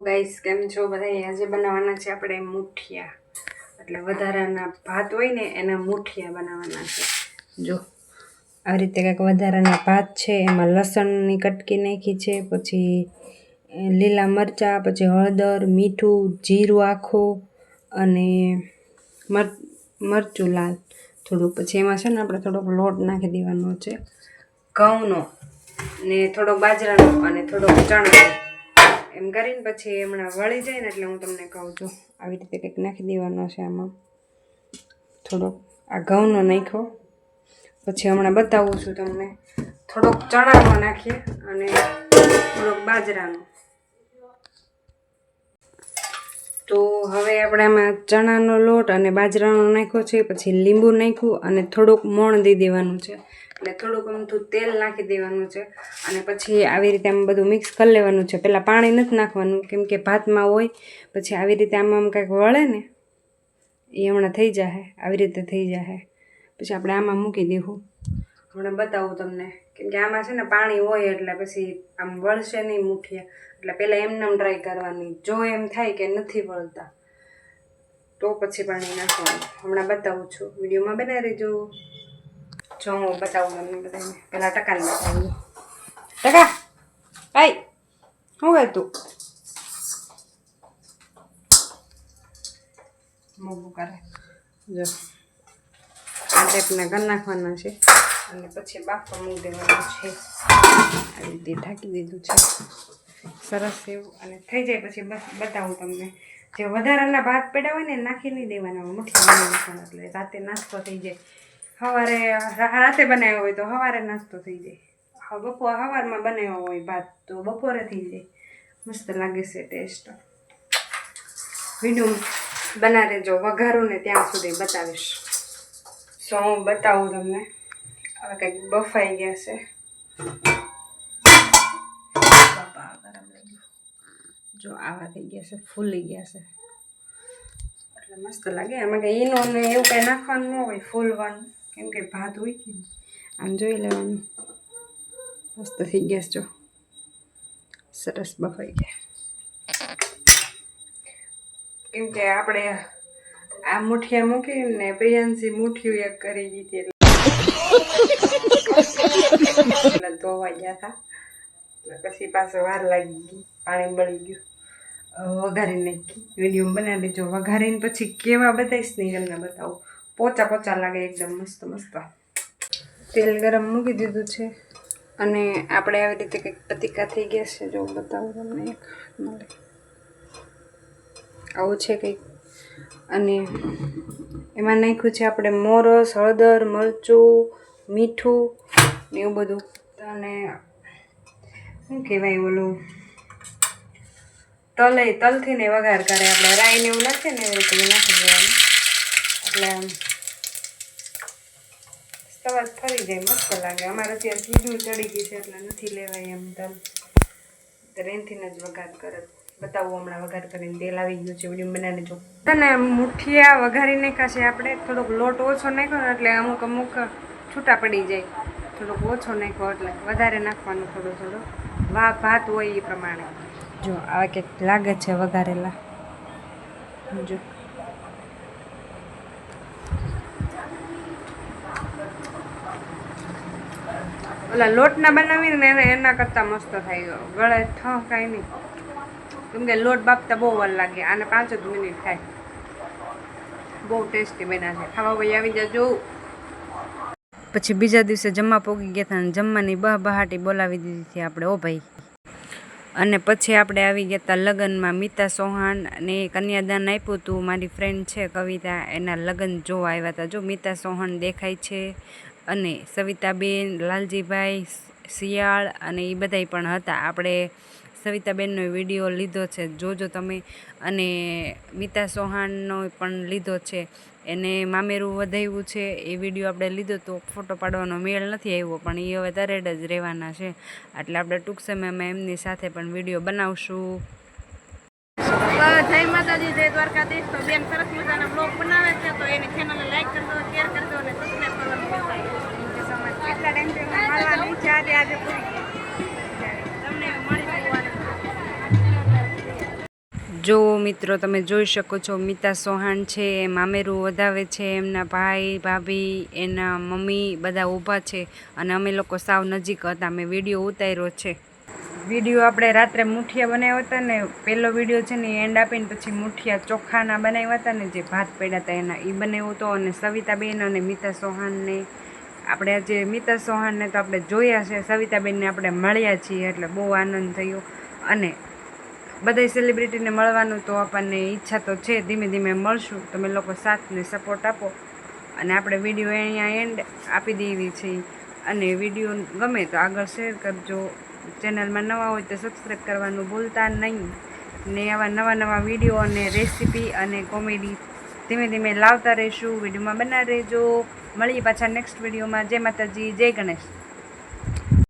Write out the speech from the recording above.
Guys કેમ છો બધા? આજે બનાવવાના છે આપણે મુઠિયા, એટલે વધારાના ભાત હોય ને એના મુઠિયા બનાવવાના છે. જો આ રીતે કંઈક વધારાના ભાત છે, એમાં લસણની કટકી નાખી છે, પછી લીલા મરચાં, પછી હળદર, મીઠું, જીરું આખું અને મરચું લાલ થોડુંક. પછી એમાં છે ને આપણે થોડોક લોટ નાખી દેવાનો છે ઘઉંનો, ને થોડોક બાજરાનો અને થોડોક ચણાનો. એમ કરીને પછી હમણાં વળી જાય ને એટલે હું તમને કહું છું. આવી રીતે કંઈક નાખી દેવાનો છે. આમાં થોડોક આ ઘઉંનો નાખ્યો, પછી હમણાં બતાવું છું તમને. થોડોક ચણાનો નાખીએ અને થોડોક બાજરાનો. તો હવે આપણે આમાં ચણાનો લોટ અને બાજરાનો નાખ્યો છે, પછી લીંબુ નાખ્યું અને થોડુંક મોણ દઈ દેવાનું છે, એટલે થોડુંક અમથું તેલ નાખી દેવાનું છે. અને પછી આવી રીતે આમ બધું મિક્સ કરી લેવાનું છે. પહેલાં પાણી નથી નાખવાનું, કેમ કે ભાતમાં હોય. પછી આવી રીતે આમ કંઈક વળે ને એ હમણાં થઈ જશે, આવી રીતે થઈ જશે. પછી આપણે આમાં મૂકી દઈશું. હમણાં બતાવું તમને, કેમ કે આમાં છે ને પાણી હોય એટલે પછી આમ વળશે નહીં મુઠિયા. એટલે પહેલાં એમને ટ્રાય કરવાની. જો એમ થાય કે નથી વળતા તો પછી પાણી નાખવાનું. હમણાં બતાવું છું, વિડીયોમાં બનાવી રહેજો. જો હું બતાવું તમને બધાને. પહેલાં ટકાને બતાવું. ટકા આય શું કહે તું? મોબું કરે. જો આ ટાઈપના કરી નાખવાના છે અને પછી બાફવા મૂકી દેવાનું છે. આવી રીતે ઢાંકી દીધું છે સરસ એવું. અને થઈ જાય પછી બસ બતાવું તમને. જે વધારાના ભાત પડ્યા હોય ને નાખી નહીં દેવાના, મુઠિયા બનાવી નાખવાના, એટલે રાતે નાસ્તો થઈ જાય. સવારે રાતે બનાવ્યો હોય તો સવારે નાસ્તો થઈ જાય. સવારમાં બનાવ્યો હોય ભાત તો બપોરે થઈ જાય. મસ્ત લાગે છે ટેસ્ટ. વિડીયો બનાવે જો વઘારું ને ત્યાં સુધી બતાવીશ. સો હું બતાવું તમને. હવે કંઈક બફાઈ ગયા છે. જો આવા થઈ ગયા છે, ફૂલી ગયા છે, એટલે મસ્ત લાગે. આમાં કંઈ ઈનો ને એવું કંઈ નાખવાનું ન હોય, ફૂલવાનું, કેમ કે ભાત હોય કે આમ જોઈ લેવાનું. મસ્ત થઈ ગયા જો, સરસ બફાઈ ગયા. કેમ કે આપણે આ મુઠિયા મૂકીને પ્રિયાંશી મુઠિયું એક કરી દીધી એટલે ધોવા ગયા હતા. એટલે પછી પાછો વાર લાગી ગઈ, પાણી બળી ગયું. વઘારી નાખી. વિડીયો બનાવી દેજો. વઘારીને પછી કેવા બતાવીશ નહીં તમને બતાવું. પોચા પોચા લાગે એકદમ મસ્ત મસ્ત. તેલ ગરમ મૂકી દીધું છે અને આપણે આવી રીતે કંઈક પતિકા થઈ ગયા છે. જો બતાવું તમને એક મળે આવું છે કંઈક. અને એમાં નાખ્યું છે આપણે મોરસ, હળદર, મરચું, મીઠું ને એવું બધું. અને શું કહેવાય ઓલું તલથી ને વઘાર કરે આપણે. રાઈને એવું નાખીએ ને એવી રીતે નાખી દેવાનું, એટલે સવાજ ફરી જાય, મસ્ત લાગે. અમારે અત્યારે સીધું ચડી ગઈ છે એટલે નથી લેવાય એમ તલ. એનથી જ વઘાર કરે. બતાવું હમણાં વઘાર કરીને. તેલ આવી ગયું છે, વિડીયો બનાવી જો. અને મુઠિયા વઘારી નાખ્યા છે આપણે. થોડોક લોટ ઓછો નાખ્યો ને એટલે અમુક છૂટા પડી જાય. થોડોક ઓછો નાખ્યો એટલે વધારે નાખવાનું થોડું. ભાત હોય એ પ્રમાણે. જો આવા કંઈક લાગે છે વઘારેલા. જો ઓલા લોટના બનાવીને એના કરતાં મસ્ત થાય. ગળે કાંઈ નહીં, કેમ કે લોટ બાફતા બહુ વાર લાગે. આને 5 જ મિનિટ થાય. બહુ ટેસ્ટી બન્યા છે. ખાવા ભાઈ આવી જજો. પછી બીજા દિવસે જમવા પોગી ગયા હતા અને જમવાની બહાટી બોલાવી દીધી હતી આપણે. ઓ ભાઈ. અને પછી આપણે આવી ગયા હતા લગ્નમાં. મિતા ચૌહાણ ને કન્યાદાન આપ્યું હતું. મારી ફ્રેન્ડ છે કવિતા, એના લગ્ન જોવા આવ્યા હતા. જો મિતા ચૌહાણ દેખાય છે, અને સવિતાબેન, લાલજીભાઈ, શિયાળ અને એ બધાય પણ હતા. આપણે સવિતાબેનનો વિડીયો લીધો છે, જોજો તમે. અને મિતા ચૌહાણનો પણ લીધો છે. એને મામેરું વધાવ્યું છે એ વિડીયો આપણે લીધો તો ફોટો પાડવાનો મેળ નથી આવ્યો, પણ એ હવે તરેડ જ રહેવાના છે. એટલે આપણે ટૂંક સમયમાં એમની સાથે પણ વિડીયો બનાવશું. જય માતાજી, જય દ્વારકાધીશ. તો બેન સરસ મજાના બ્લોગ બનાવે છે, તો એની ચેનલને લાઈક કરજો, શેર કરજો અને સબસ્ક્રાઈબ કરવાનું ભૂલતા નહીં. Thank you so much. એટલા ટાઈમથી મળવાની ઈચ્છા આજે પૂરી. તમને મળી જો મિત્રો તમે જોઈ શકો છો મિતા સોહાણ છે, મામેરું વધાવે છે, એમના ભાઈ ભાભી એના મમ્મી બધા ઊભા છે અને અમે લોકો સાવ નજીક હતા. મેં વિડીયો ઉતાર્યો છે. વિડીયો આપણે રાત્રે મુઠિયા બનાવ્યા હતા ને, પહેલો વિડીયો છે ને એન્ડ આપીને પછી મુઠિયા ચોખાના બનાવ્યા હતા ને, જે ભાત પડ્યા હતા એના, એ બનાવ્યો હતો. અને સવિતાબેન અને મિતા સોહાણને આપણે આજે મિતા સોહાણને તો આપણે જોયા છે, સવિતાબેનને આપણે મળ્યા છીએ એટલે બહુ આનંદ થયો. અને બધા સેલિબ્રિટીને મળવાનું તો આપણને ઈચ્છા તો છે, ધીમે ધીમે મળશું. તમે લોકો સાથને સપોર્ટ આપો અને આપણે વિડીયો અહીંયા એન્ડ આપી દેવી છે. અને વિડીયો ગમે તો આગળ શેર કરજો. ચેનલમાં નવા હોય તો સબસ્ક્રાઈબ કરવાનું ભૂલતા નહીં. ને આવા નવા નવા વિડીયો અને રેસીપી અને કોમેડી ધીમે ધીમે લાવતા રહીશું. વિડીયોમાં બના રહેજો. મળીએ પાછા નેક્સ્ટ વિડીયોમાં. જય માતાજી, જય ગણેશ.